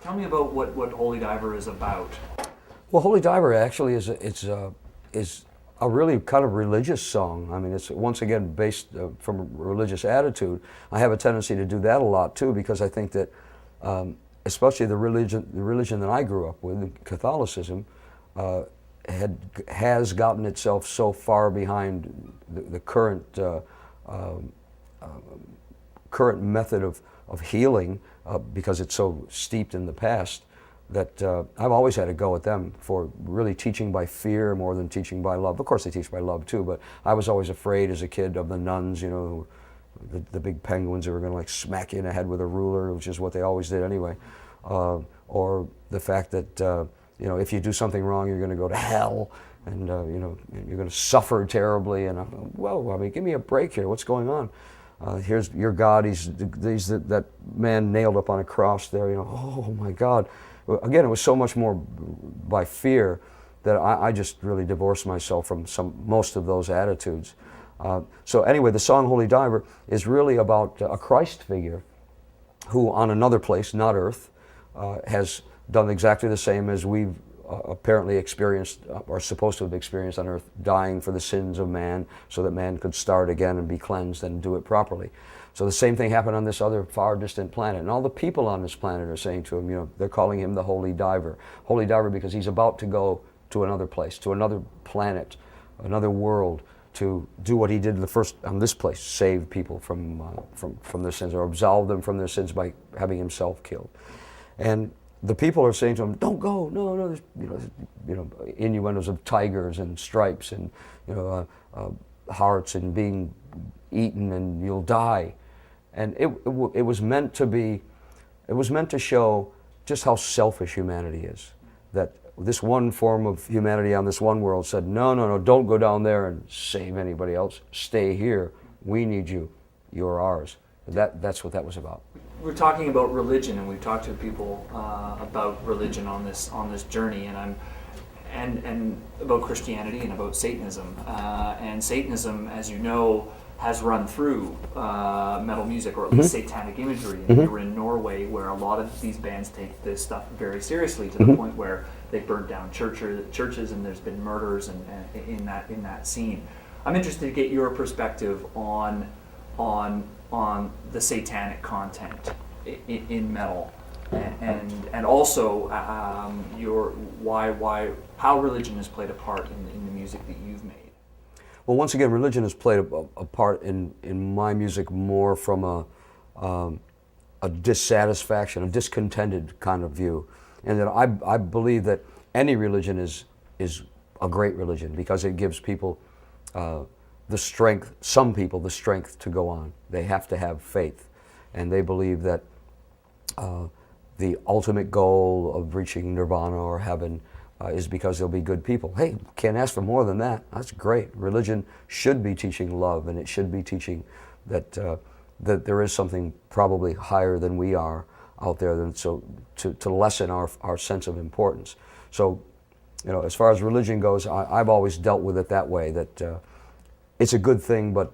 Tell me about what Holy Diver is about. Well, Holy Diver actually is a really kind of religious song. I mean, it's once again based from a religious attitude. I have a tendency to do that a lot too, because I think that, especially the religion that I grew up with, Catholicism, has gotten itself so far behind the current current method of healing, because it's so steeped in the past, that I've always had to go at them for really teaching by fear more than teaching by love. Of course they teach by love too, but I was always afraid as a kid of the nuns, you know, the big penguins that were going to like smack you in the head with a ruler, which is what they always did anyway. Or the fact that, you know, if you do something wrong, you're going to go to hell, and you know, you're going to suffer terribly. And I'm, whoa, I mean, give me a break here. What's going on? Here's your God. He's that man nailed up on a cross there. You know, oh my God. Again, it was so much more by fear that I just really divorced myself from most of those attitudes. So anyway, the song Holy Diver is really about a Christ figure who on another place, not Earth, has done exactly the same as we've apparently experienced, or supposed to have experienced on Earth, dying for the sins of man so that man could start again and be cleansed and do it properly. So the same thing happened on this other far distant planet. And all the people on this planet are saying to him, you know, they're calling him the Holy Diver. Holy Diver because he's about to go to another place, to another planet, another world, to do what he did on this place, save people from their sins, or absolve them from their sins by having himself killed. And the people are saying to him, "Don't go, no." There's, you know, innuendos of tigers and stripes and, you know, hearts and being eaten and you'll die. And it was meant to be, it was meant to show just how selfish humanity is. That this one form of humanity on this one world said, no, don't go down there and save anybody else. Stay here. We need you. You're ours. That's what that was about. We're talking about religion, and we've talked to people about religion on this journey, and about Christianity and about Satanism. And Satanism, as you know, has run through metal music, or at least satanic imagery. And we were in Norway, where a lot of these bands take this stuff very seriously, to the point where they burned down churches, and there's been murders and in that scene. I'm interested to get your perspective on the satanic content in metal, and also how religion has played a part in the music that you've made. Well, once again, religion has played a part in my music more from a dissatisfaction, a discontented kind of view, and that I believe that any religion is a great religion because it gives people the strength, some people the strength to go on. They have to have faith, and they believe that the ultimate goal of reaching nirvana or heaven is because they'll be good people. Hey, can't ask for more than that. That's great. Religion should be teaching love, and it should be teaching that that there is something probably higher than we are out there, so to lessen our sense of importance. So, you know, as far as religion goes, I've always dealt with it that way, that it's a good thing, but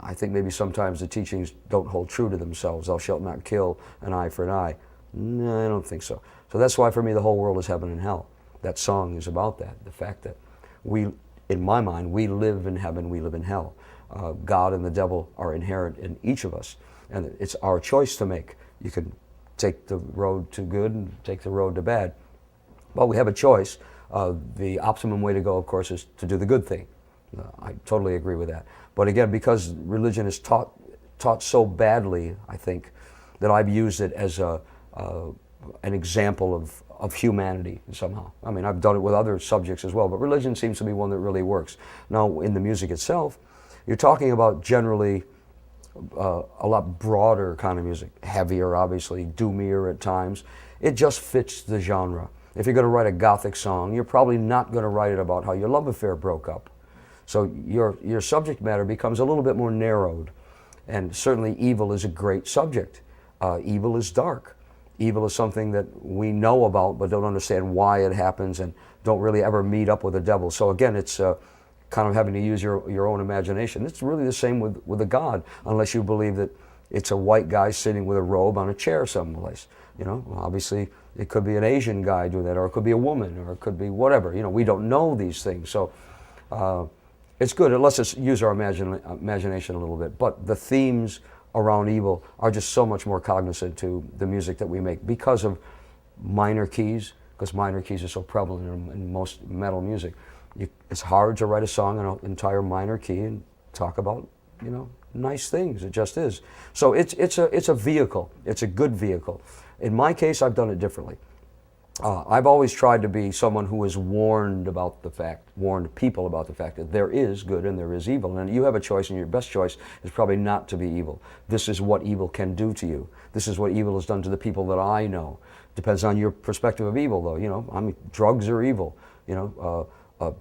I think maybe sometimes the teachings don't hold true to themselves. Thou shalt not kill, an eye for an eye. No, I don't think so. So that's why for me the whole world is heaven and hell. That song is about that, the fact that we, in my mind, we live in heaven, we live in hell. God and the devil are inherent in each of us, and it's our choice to make. You can take the road to good and take the road to bad. Well, we have a choice. The optimum way to go, of course, is to do the good thing. I totally agree with that. But again, because religion is taught so badly, I think, that I've used it as an example of humanity somehow. I mean, I've done it with other subjects as well, but religion seems to be one that really works. Now, in the music itself, you're talking about generally a lot broader kind of music, heavier, obviously, doomier at times. It just fits the genre. If you're going to write a gothic song, you're probably not going to write it about how your love affair broke up. So your subject matter becomes a little bit more narrowed. And certainly evil is a great subject. Evil is dark. Evil is something that we know about but don't understand why it happens, and don't really ever meet up with the devil. So again, it's kind of having to use your own imagination. It's really the same with a God, unless you believe that it's a white guy sitting with a robe on a chair someplace. You know, obviously it could be an Asian guy doing that, or it could be a woman, or it could be whatever. You know, we don't know these things, so it's good. It lets us use our imagination a little bit. But the themes around evil are just so much more cognizant to the music that we make because of minor keys, because minor keys are so prevalent in most metal music. It's hard to write a song in an entire minor key and talk about, you know, nice things. It just is. So it's a vehicle. It's a good vehicle. In my case, I've done it differently. I've always tried to be someone who has warned people about the fact that there is good and there is evil, and you have a choice, and your best choice is probably not to be evil. This is what evil can do to you. This is what evil has done to the people that I know. Depends on your perspective of evil, though. You know, I mean, drugs are evil. You know,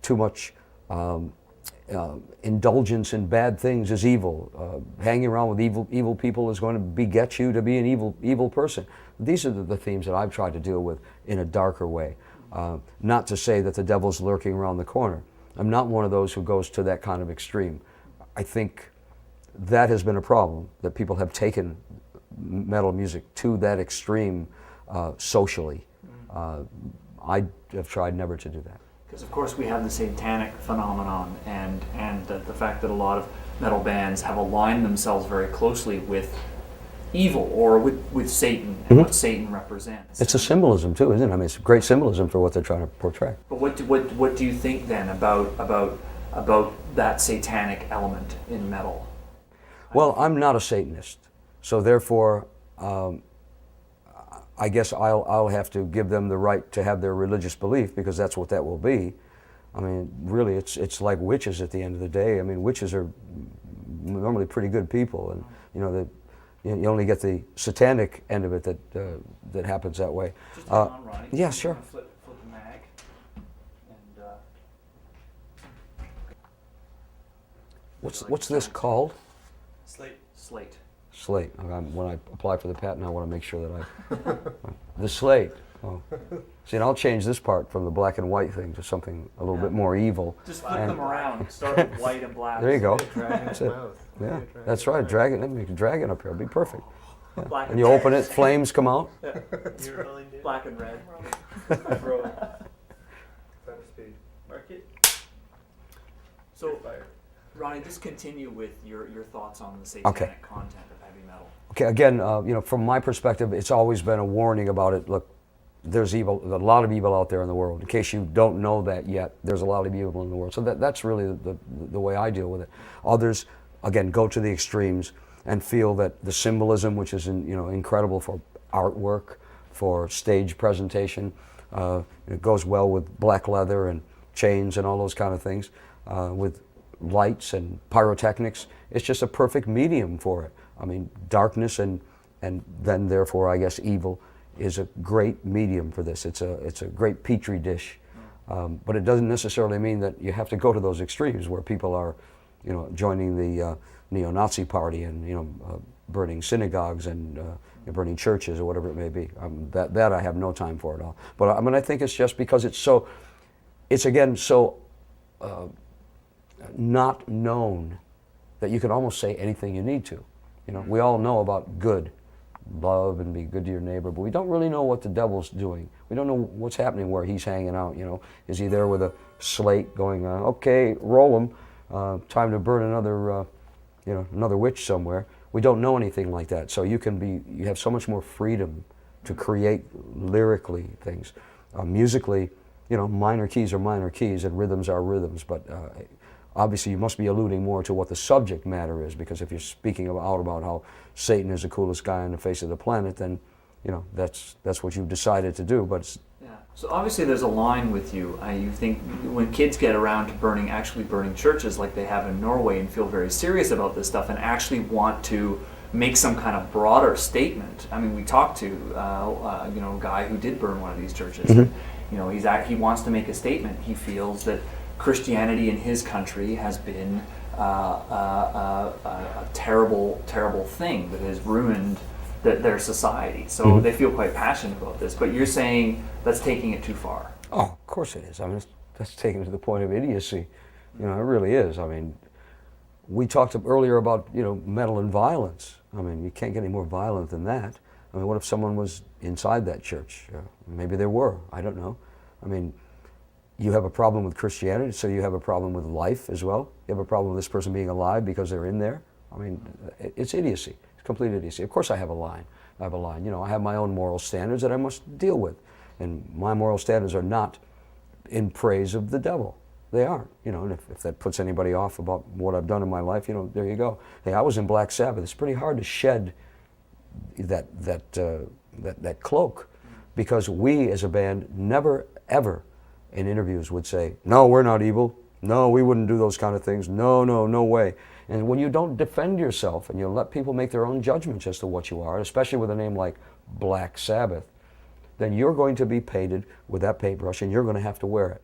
too much indulgence in bad things is evil. Hanging around with evil people is going to beget you to be an evil person. These are the themes that I've tried to deal with in a darker way. Not to say that the devil's lurking around the corner. I'm not one of those who goes to that kind of extreme. I think that has been a problem, that people have taken metal music to that extreme socially. I have tried never to do that. Because of course we have the satanic phenomenon, and the fact that a lot of metal bands have aligned themselves very closely with evil, or with Satan, and what Satan represents. It's a symbolism too, isn't it? I mean, it's a great symbolism for what they're trying to portray. But what do you think then about that satanic element in metal? Well, I'm not a Satanist, so therefore, I guess I'll have to give them the right to have their religious belief, because that's what that will be. I mean, really, it's like witches at the end of the day. I mean, witches are normally pretty good people, and you know, you only get the satanic end of it that happens that way. Just hang on, Ronnie. Yeah, sure. Flip the mag. And What's this called? Slate. Slate. When I apply for the patent, I want to make sure that the slate. Oh. See, and I'll change this part from the black and white thing to something a little bit more evil. Just flip them around. Start with white and black. There you go. That's it. Yeah, that's right. Drag it. Let me drag it up here. It'll be perfect. Yeah. Black And you open it, flames come out. Black and red. Mark it. So, Ronnie, just continue with your thoughts on the satanic content of heavy metal. Okay, again, you know, from my perspective, it's always been a warning about it. Look, there's evil, a lot of evil out there in the world. In case you don't know that yet, there's a lot of evil in the world. So that's really the way I deal with it. Others, again, go to the extremes and feel that the symbolism, which is incredible for artwork, for stage presentation, it goes well with black leather and chains and all those kind of things, with lights and pyrotechnics. It's just a perfect medium for it. I mean, darkness and then therefore, I guess, evil is a great medium for this. It's a great petri dish, but it doesn't necessarily mean that you have to go to those extremes where people are, you know, joining the neo-Nazi party and burning synagogues and burning churches or whatever it may be. That I have no time for at all. But I mean, I think it's just because it's again so not known that you can almost say anything you need to. You know, we all know about good. Love and be good to your neighbor, but we don't really know what the devil's doing. We don't know what's happening where he's hanging out. You know, is he there with a slate going, okay, roll him, time to burn another witch somewhere. We don't know anything like that. So you have so much more freedom to create lyrically things. Musically, you know, minor keys are minor keys and rhythms are rhythms, but obviously you must be alluding more to what the subject matter is, because if you're speaking about how Satan is the coolest guy on the face of the planet, then, you know, that's what you've decided to do. But yeah. So obviously there's a line with you. You think when kids get around to actually burning churches like they have in Norway and feel very serious about this stuff and actually want to make some kind of broader statement. I mean, we talked to a guy who did burn one of these churches. Mm-hmm. You know, he wants to make a statement. He feels that Christianity in his country has been a terrible, terrible thing that has ruined their society. So they feel quite passionate about this. But you're saying that's taking it too far. Oh, of course it is. I mean, that's taken to the point of idiocy. You know, it really is. I mean, we talked earlier about, you know, metal and violence. I mean, you can't get any more violent than that. I mean, what if someone was inside that church? Maybe there were, I don't know. I mean, you have a problem with Christianity, so you have a problem with life as well. You have a problem with this person being alive because they're in there. I mean, it's idiocy. It's complete idiocy. Of course I have a line. I have a line. You know, I have my own moral standards that I must deal with. And my moral standards are not in praise of the devil. They aren't. You know, and if that puts anybody off about what I've done in my life, you know, there you go. Hey, I was in Black Sabbath. It's pretty hard to shed that cloak, because we as a band never, ever in interviews would say, no, we're not evil. No, we wouldn't do those kind of things. No, no, no way. And when you don't defend yourself and you let people make their own judgments as to what you are, especially with a name like Black Sabbath, then you're going to be painted with that paintbrush and you're going to have to wear it.